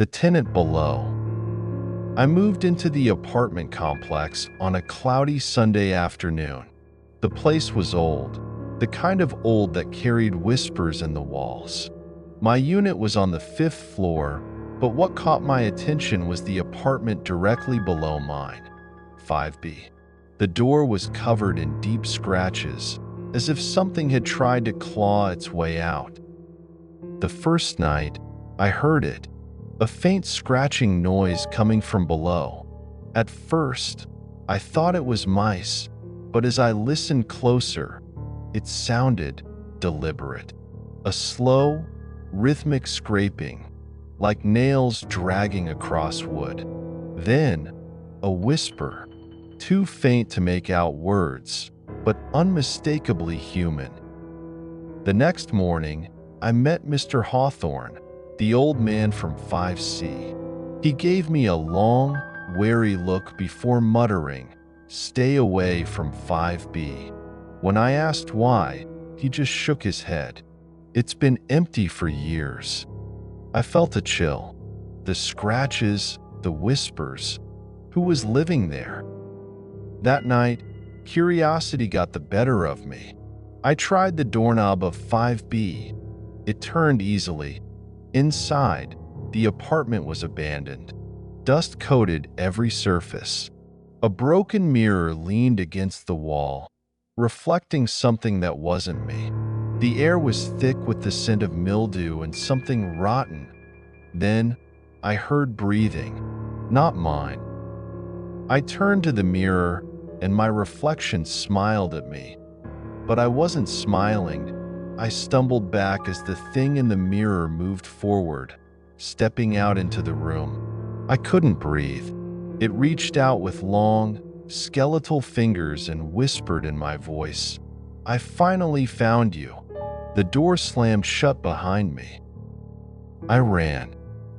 The tenant below. I moved into the apartment complex on a cloudy Sunday afternoon. The place was old, the kind of old that carried whispers in the walls. My unit was on the 5th floor, but what caught my attention was the apartment directly below mine, 5B. The door was covered in deep scratches, as if something had tried to claw its way out. The first night, I heard it, a faint scratching noise coming from below. At first, I thought it was mice, but as I listened closer, it sounded deliberate. A slow, rhythmic scraping, like nails dragging across wood. Then, a whisper, too faint to make out words, but unmistakably human. The next morning, I met Mr. Hawthorne, the old man from 5C. He gave me a long, wary look before muttering, "Stay away from 5B." When I asked why, he just shook his head. "It's been empty for years." I felt a chill. The scratches, the whispers. Who was living there? That night, curiosity got the better of me. I tried the doorknob of 5B. It turned easily. Inside, the apartment was abandoned. Dust coated every surface. A broken mirror leaned against the wall, reflecting something that wasn't me. The air was thick with the scent of mildew and something rotten. Then, I heard breathing, not mine. I turned to the mirror, and my reflection smiled at me. But I wasn't smiling. I stumbled back as the thing in the mirror moved forward, stepping out into the room. I couldn't breathe. It reached out with long, skeletal fingers and whispered in my voice, "I finally found you." The door slammed shut behind me. I ran.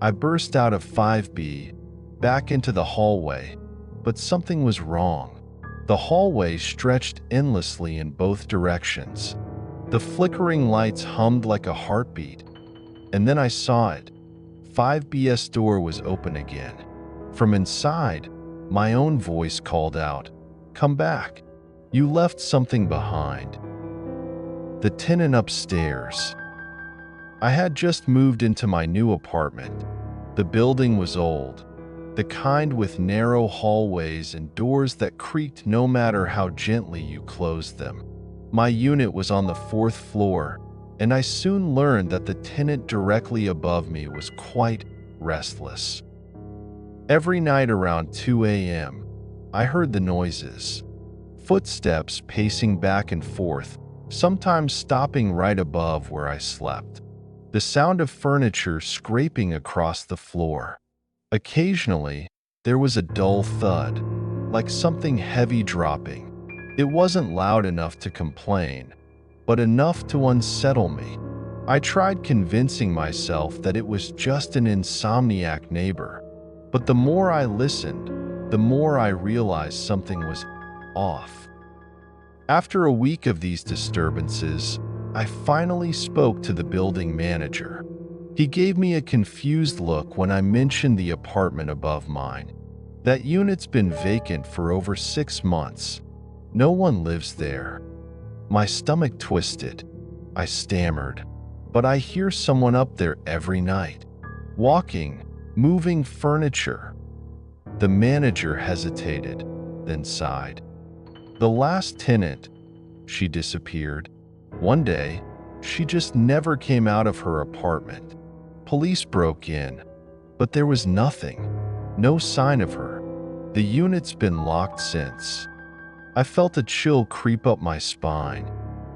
I burst out of 5B, back into the hallway, but something was wrong. The hallway stretched endlessly in both directions. The flickering lights hummed like a heartbeat. And then I saw it. 5B's door was open again. From inside, my own voice called out, "Come back. You left something behind." The tenant upstairs. I had just moved into my new apartment. The building was old, the kind with narrow hallways and doors that creaked no matter how gently you closed them. My unit was on the 4th floor, and I soon learned that the tenant directly above me was quite restless. Every night around 2 a.m., I heard the noises. Footsteps pacing back and forth, sometimes stopping right above where I slept. The sound of furniture scraping across the floor. Occasionally, there was a dull thud, like something heavy dropping. It wasn't loud enough to complain, but enough to unsettle me. I tried convincing myself that it was just an insomniac neighbor, but the more I listened, the more I realized something was off. After a week of these disturbances, I finally spoke to the building manager. He gave me a confused look when I mentioned the apartment above mine. That unit's been vacant for over 6 months. No one lives there. My stomach twisted. I stammered, "But I hear someone up there every night, walking, moving furniture." The manager hesitated, then sighed. "The last tenant, she disappeared. One day, she just never came out of her apartment. Police broke in, but there was nothing, no sign of her. The unit's been locked since." I felt a chill creep up my spine.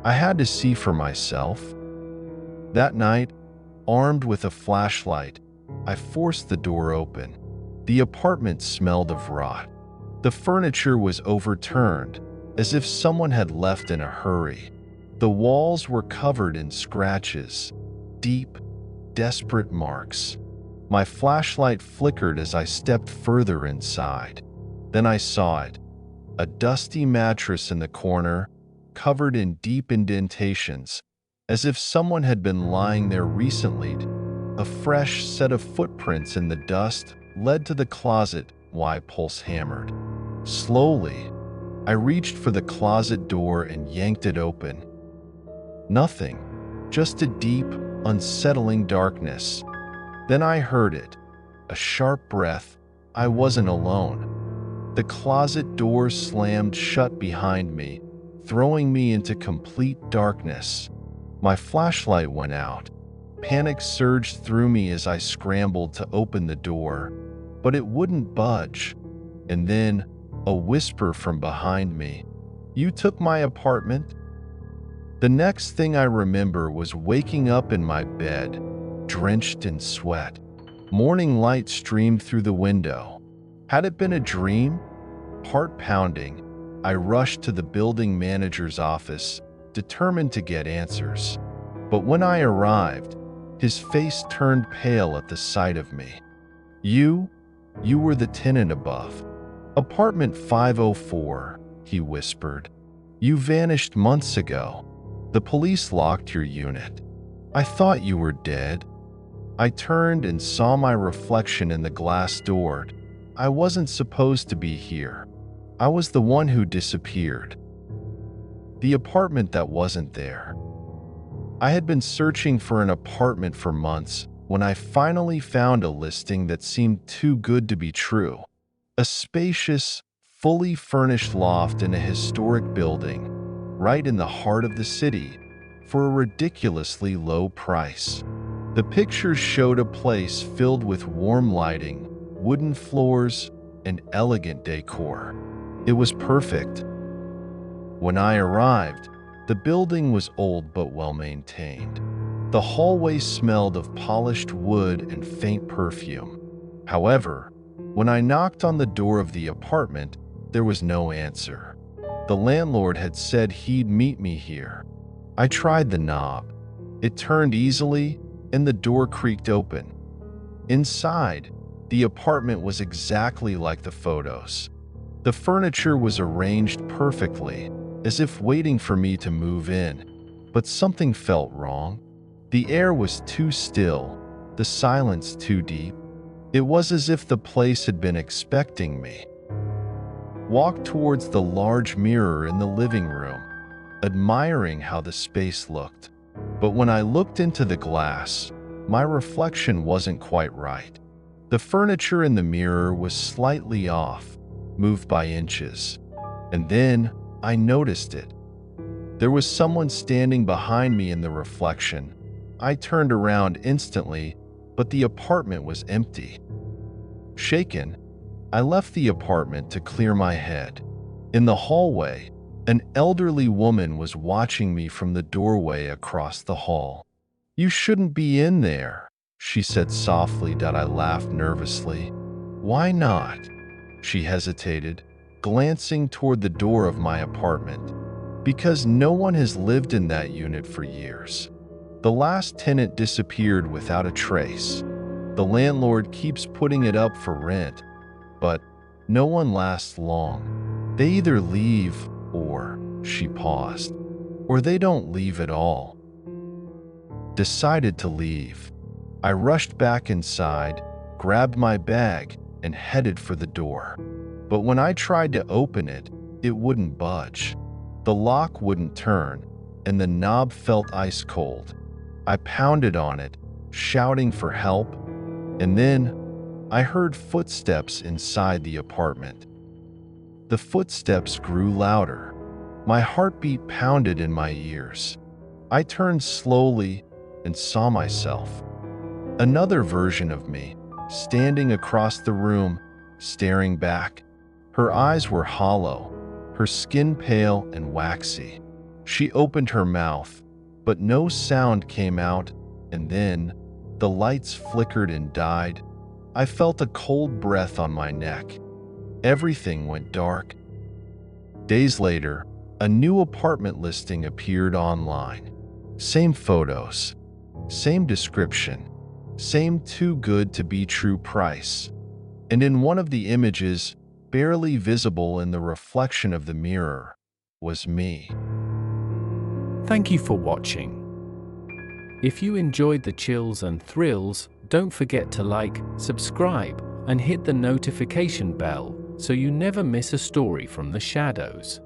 I had to see for myself. That night, armed with a flashlight, I forced the door open. The apartment smelled of rot. The furniture was overturned, as if someone had left in a hurry. The walls were covered in scratches, deep, desperate marks. My flashlight flickered as I stepped further inside. Then I saw it. A dusty mattress in the corner, covered in deep indentations, as if someone had been lying there recently. A fresh set of footprints in the dust led to the closet. My pulse hammered. Slowly, I reached for the closet door and yanked it open. Nothing, just a deep, unsettling darkness. Then I heard it, a sharp breath. I wasn't alone. The closet door slammed shut behind me, throwing me into complete darkness. My flashlight went out. Panic surged through me as I scrambled to open the door, but it wouldn't budge. And then, a whisper from behind me. "You took my apartment?" The next thing I remember was waking up in my bed, drenched in sweat. Morning light streamed through the window. Had it been a dream? Heart pounding, I rushed to the building manager's office, determined to get answers. But when I arrived, his face turned pale at the sight of me. You were the tenant above. Apartment 504, he whispered. You vanished months ago. The police locked your unit. I thought you were dead. I turned and saw my reflection in the glass door. I wasn't supposed to be here. I was the one who disappeared. The apartment that wasn't there. I had been searching for an apartment for months when I finally found a listing that seemed too good to be true. A spacious, fully furnished loft in a historic building, right in the heart of the city, for a ridiculously low price. The pictures showed a place filled with warm lighting, wooden floors, and elegant decor. It was perfect. When I arrived, the building was old but well-maintained. The hallway smelled of polished wood and faint perfume. However, when I knocked on the door of the apartment, there was no answer. The landlord had said he'd meet me here. I tried the knob. It turned easily, and the door creaked open. Inside, the apartment was exactly like the photos. The furniture was arranged perfectly, as if waiting for me to move in. But something felt wrong. The air was too still, the silence too deep. It was as if the place had been expecting me. Walked towards the large mirror in the living room, admiring how the space looked. But when I looked into the glass, my reflection wasn't quite right. The furniture in the mirror was slightly off, moved by inches. And then I noticed it. There was someone standing behind me in the reflection. I turned around instantly, but the apartment was empty. Shaken, I left the apartment to clear my head. In the hallway, an elderly woman was watching me from the doorway across the hall. "You shouldn't be in there," she said softly. I laughed nervously. "Why not?" She hesitated, glancing toward the door of my apartment. "Because no one has lived in that unit for years. The last tenant disappeared without a trace. The landlord keeps putting it up for rent, but no one lasts long. They either leave or," she paused, "or they don't leave at all." Decided to leave. I rushed back inside, grabbed my bag, and headed for the door. But when I tried to open it, it wouldn't budge. The lock wouldn't turn, and the knob felt ice cold. I pounded on it, shouting for help, and then I heard footsteps inside the apartment. The footsteps grew louder. My heartbeat pounded in my ears. I turned slowly and saw myself. Another version of me, standing across the room, staring back. Her eyes were hollow, her skin pale and waxy. She opened her mouth, but no sound came out, and then the lights flickered and died. I felt a cold breath on my neck. Everything went dark. Days later, a new apartment listing appeared online. Same photos, same description, same too good to be true price. And in one of the images, barely visible in the reflection of the mirror, was me. Thank you for watching. If you enjoyed the chills and thrills, don't forget to like, subscribe, and hit the notification bell so you never miss a story from the shadows.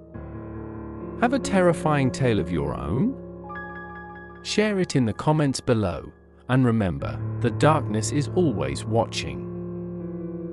Have a terrifying tale of your own? Share it in the comments below, and remember, the darkness is always watching.